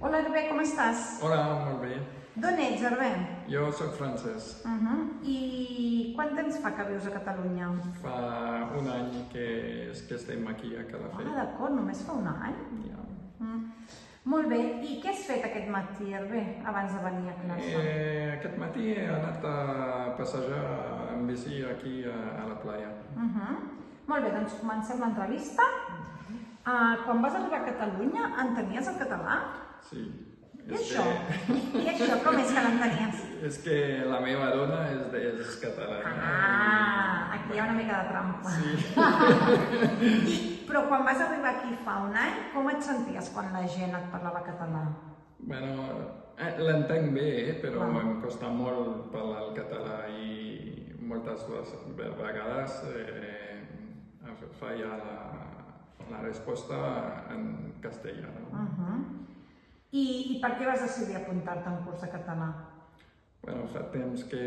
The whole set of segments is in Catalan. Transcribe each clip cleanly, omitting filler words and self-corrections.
Hola Hervé, com estàs? Hola, molt bé. D'on ets, Hervé? Jo soc francès. I quant temps fa que vius a Catalunya? Fa un any que estem aquí a Calafell. Ah, d'acord, només fa un any? Ja. Molt bé, i què has fet aquest matí, Hervé, abans de venir a classe? Aquest matí he anat a passejar en bici aquí a la playa. Molt bé, doncs comencem l'entrevista. Quan vas arribar a Catalunya, entenies el català? Sí. I això? I això com és que l'entenies? És que la meva dona és catalana. Aquí hi ha una mica de trampa. Sí. Però quan vas arribar aquí fa un any, com et senties quan la gent et parlava català? Bueno, l'entenc bé, però em costa molt parlar el català i moltes vegades falla la resposta en castellà. I per què vas decidir apuntar-te a un curs de català? Bueno, fa temps que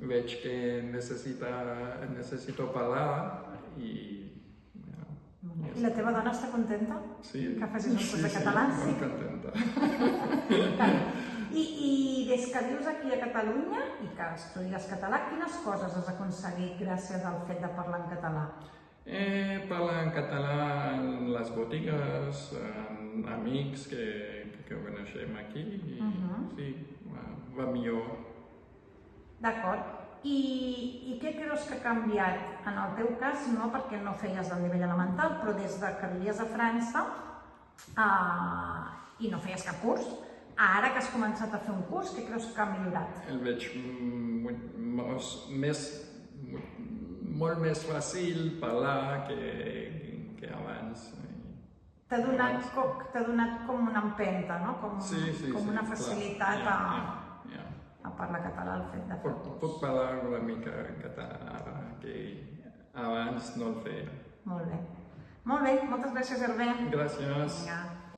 veig que necessito parlar i... I la teva dona està contenta? Sí. Que facis un curs de català? Sí, molt contenta. I des que vius aquí a Catalunya i que estudies català, quines coses has aconseguit gràcies al fet de parlar en català? Parlar en català en les botigues, amb amics que coneixem aquí, i sí, va millor. D'acord. I què creus que ha canviat? En el teu cas, no perquè no feies el nivell elemental, però des que vivies a França i no feies cap curs, ara que has començat a fer un curs, què creus que ha millorat? El veig molt més fàcil parlar que abans. T'ha donat com una empenta, no? Com una facilitat a parlar català, el fet de fer curs. Puc parlar una mica català ara, que abans no el feia. Molt bé. Molt bé, moltes gràcies, Hervé. Gràcies. Vinga.